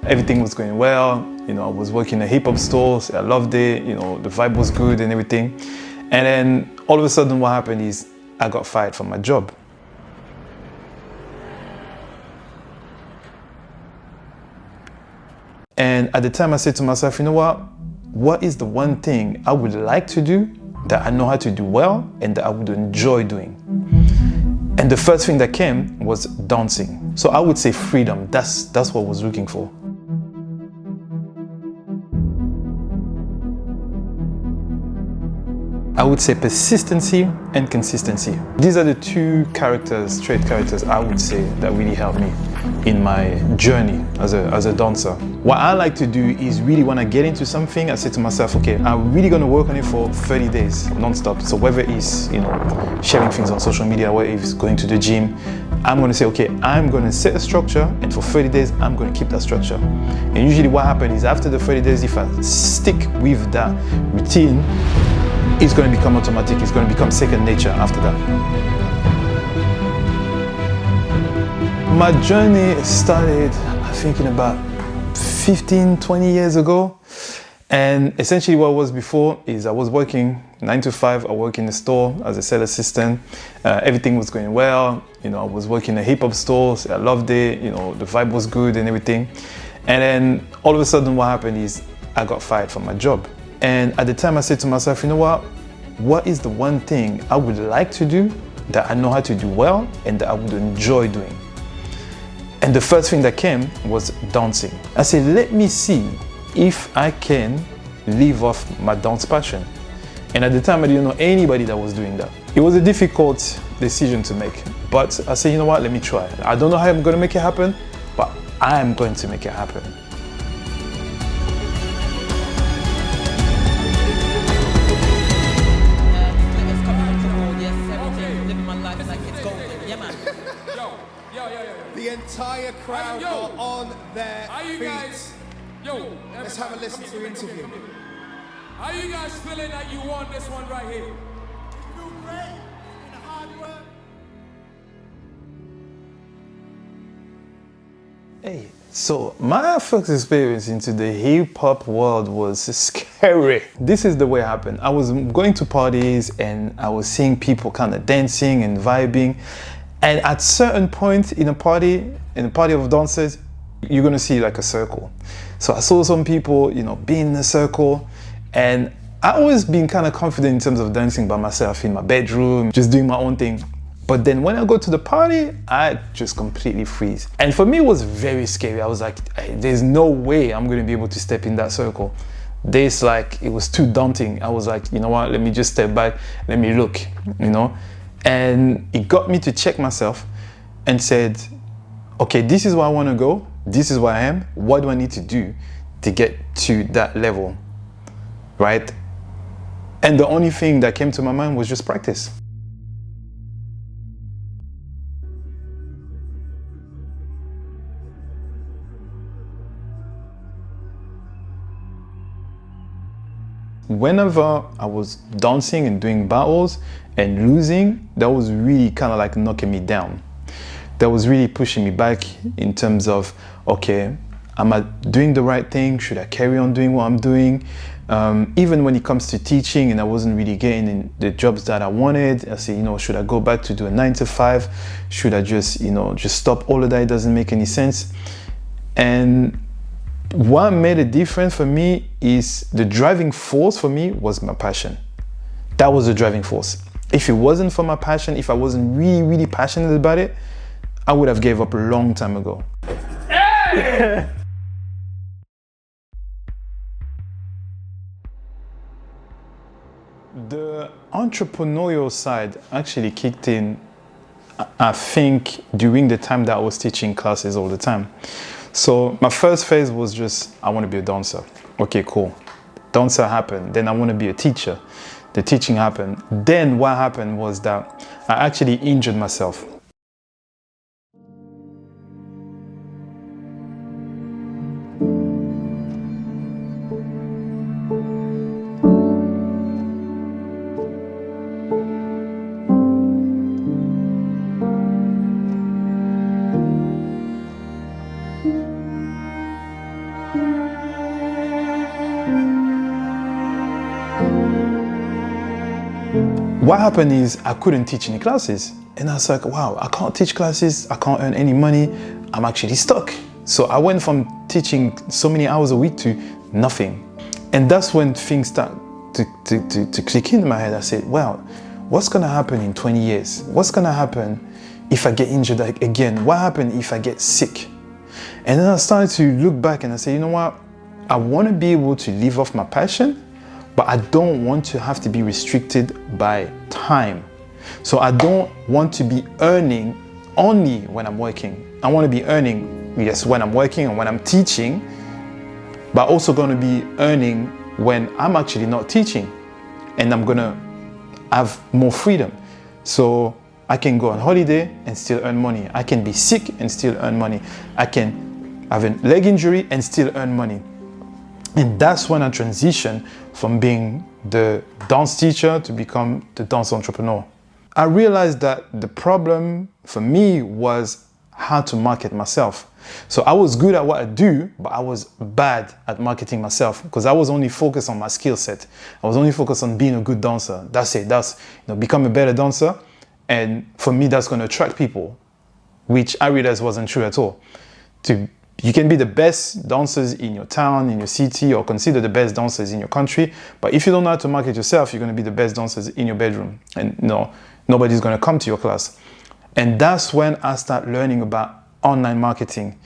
Everything was going well. I was working in hip hop stores. I loved it. The vibe was good and everything. And then all of a sudden what happened is I got fired from my job. And at the time I said to myself, you know what is the one thing I would like to do that I know how to do well and that I would enjoy doing? And the first thing that came was dancing. So I would say freedom. That's what I was looking for. I would say persistency and consistency. These are the two trait characters I would say that really helped me in my journey as a dancer. What I like to do is really when I get into something, I say to myself, okay, I'm really gonna work on it for 30 days non-stop. So whether it's sharing things on social media, whether it's going to the gym, I'm gonna say, okay, I'm gonna set a structure and for 30 days, I'm gonna keep that structure. And usually what happens is after the 30 days, if I stick with that routine, it's going to become automatic, it's going to become second nature after that. My journey started, I think, in about 15, 20 years ago. And essentially what it was before is I was working 9 to 5, I worked in the store as a sales assistant. Everything was going well. I was working in hip hop stores, I loved it, the vibe was good and everything. And then all of a sudden what happened is I got fired from my job. And at the time I said to myself, you know what is the one thing I would like to do that I know how to do well and that I would enjoy doing? And the first thing that came was dancing. I said, let me see if I can live off my dance passion. And at the time I didn't know anybody that was doing that. It was a difficult decision to make, but I said, you know what, let me try. I don't know how I'm going to make it happen, but I am going to make it happen. The entire crowd got on their feet. Let's have a listen to the interview. Are you guys feeling that you want this one right here? Feel great in the hard work. Hey, so my first experience into the hip hop world was scary. This is the way it happened. I was going to parties and I was seeing people kind of dancing and vibing. And at certain point in a party of dancers, you're gonna see like a circle. So I saw some people, being in a circle, and I always been kind of confident in terms of dancing by myself in my bedroom, just doing my own thing. But then when I go to the party, I just completely freeze. And for me, it was very scary. I was like, hey, there's no way I'm gonna be able to step in that circle. It was too daunting. I was like, you know what, let me just step back, let me look, And it got me to check myself and said, okay, this is where I want to go. This is where I am. What do I need to do to get to that level, right? And the only thing that came to my mind was just practice. Whenever I was dancing and doing battles and losing, that was really kind of like knocking me down. That was really pushing me back in terms of, okay, am I doing the right thing? Should I carry on doing what I'm doing? Even when it comes to teaching and I wasn't really getting in the jobs that I wanted, I say, should I go back to do a 9 to 5? Should I just stop all of that? It doesn't make any sense. And what made a difference for me is the driving force for me was my passion. That was the driving force. If it wasn't for my passion, if I wasn't really, really passionate about it, I would have gave up a long time ago. Hey! The entrepreneurial side actually kicked in, I think, during the time that I was teaching classes all the time. So my first phase was just, I want to be a dancer. Okay, cool. Dancer happened. Then I want to be a teacher. The teaching happened. Then what happened was that I actually injured myself. what happened is I couldn't teach any classes. And I was like, wow, I can't teach classes, I can't earn any money, I'm actually stuck. So I went from teaching so many hours a week to nothing. And that's when things start to click in my head. I said, well, what's gonna happen in 20 years? What's gonna happen if I get injured again? What happens if I get sick? And then I started to look back and I said, you know what? I wanna be able to live off my passion, but I don't want to have to be restricted by time. So I don't want to be earning only when I'm working. I want to be earning, yes, when I'm working and when I'm teaching, but also going to be earning when I'm actually not teaching, and I'm going to have more freedom. So I can go on holiday and still earn money. I can be sick and still earn money. I can have a leg injury and still earn money. And that's when I transitioned from being the dance teacher to become the dance entrepreneur. I realized that the problem for me was how to market myself. So I was good at what I do, but I was bad at marketing myself because I was only focused on my skill set. I was only focused on being a good dancer. That's it. That's, become a better dancer. And for me, that's going to attract people, which I realized wasn't true at all. You can be the best dancers in your town, in your city, or consider the best dancers in your country. But if you don't know how to market yourself, you're going to be the best dancers in your bedroom. And nobody's going to come to your class. And that's when I started learning about online marketing.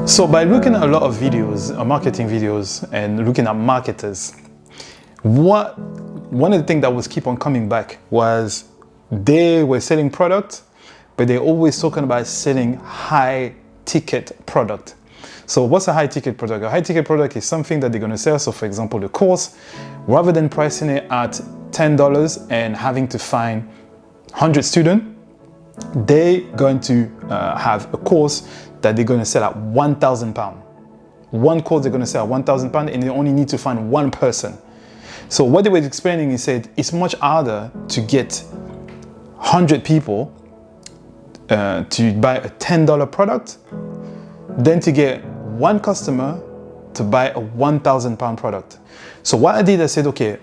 So by looking at a lot of videos, marketing videos, and looking at marketers, one of the things that was keep on coming back was they were selling product, but they're always talking about selling high ticket product. So what's a high ticket product? A high ticket product is something that they're going to sell. So for example, the course, rather than pricing it at $10 and having to find 100 students, they're going to have a course that they're going to sell at £1,000. One course they're going to sell at £1,000 and they only need to find one person. So what they were explaining, he said, it's much harder to get 100 people to buy a $10 product than to get one customer to buy a £1,000 product. So what I did, I said, okay,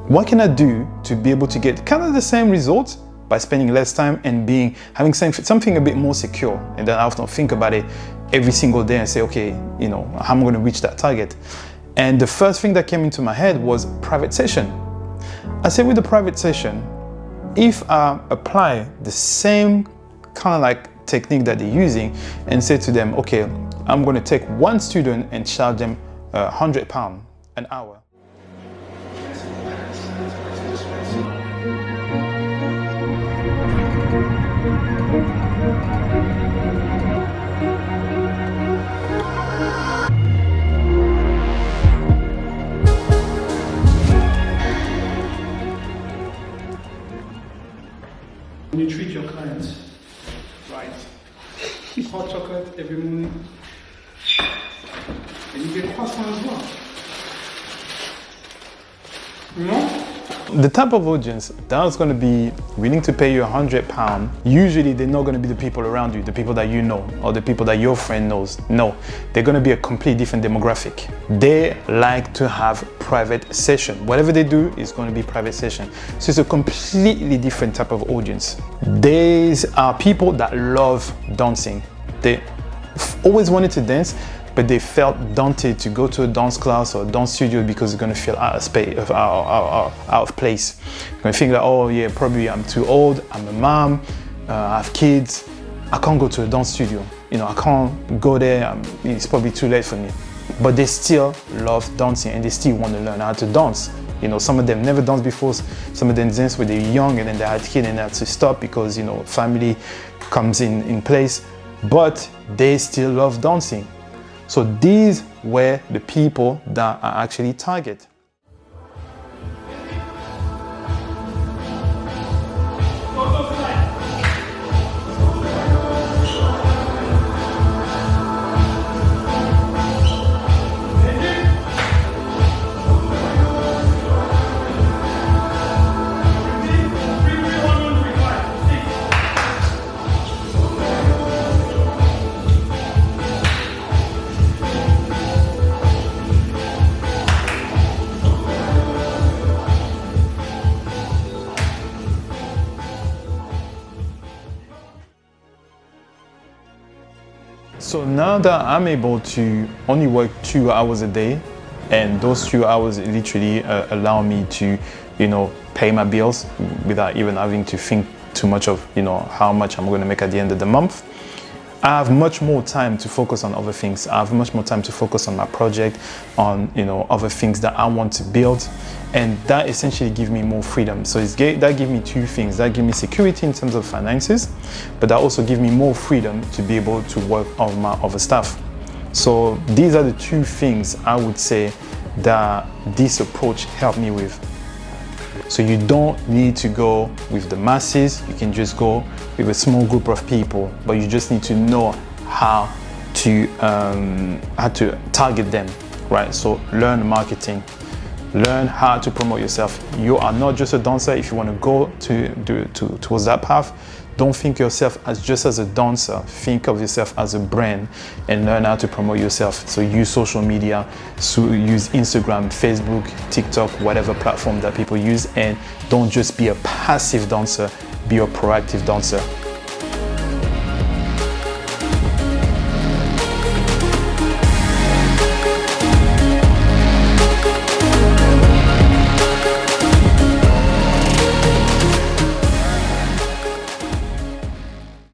what can I do to be able to get kind of the same results by spending less time and having something a bit more secure? And then I have to think about it every single day and say, okay, how am I going to reach that target? And the first thing that came into my head was private session. I said, with the private session, if I apply the same kind of like technique that they're using and say to them, okay, I'm going to take one student and charge them £100 an hour. When you treat your clients right, hot chocolate every morning, and you get croissant as well. You know? The type of audience that's going to be willing to pay you £100, usually they're not going to be the people around you, the people that you know, or the people that your friend knows. No, they're going to be a completely different demographic. They like to have private session. Whatever they do is going to be private session. So it's a completely different type of audience. These are people that love dancing. They always wanted to dance, but they felt daunted to go to a dance class or a dance studio because it's going to feel out of space, out of place. You're going to think that, oh yeah, probably I'm too old, I'm a mom, I have kids, I can't go to a dance studio. I can't go there, it's probably too late for me. But they still love dancing and they still want to learn how to dance. Some of them never danced before, some of them danced when they were young and then they had kids and they had to stop because, family comes in place, but they still love dancing. So these were the people that I actually target. So now that I'm able to only work 2 hours a day, and those 2 hours literally allow me to, pay my bills without even having to think too much of, how much I'm going to make at the end of the month. I have much more time to focus on other things. I have much more time to focus on my project, on other things that I want to build, and that essentially gives me more freedom. So that gives me two things. That gives me security in terms of finances, but that also gives me more freedom to be able to work on my other stuff. So these are the two things I would say that this approach helped me with. So you don't need to go with the masses, you can just go with a small group of people, but you just need to know how to target them, right? So learn marketing, learn how to promote yourself. You are not just a dancer. If you want to go towards that path, don't think yourself as just as a dancer. Think of yourself as a brand and learn how to promote yourself. So use social media, so use Instagram, Facebook, TikTok, whatever platform that people use, and don't just be a passive dancer, be a proactive dancer.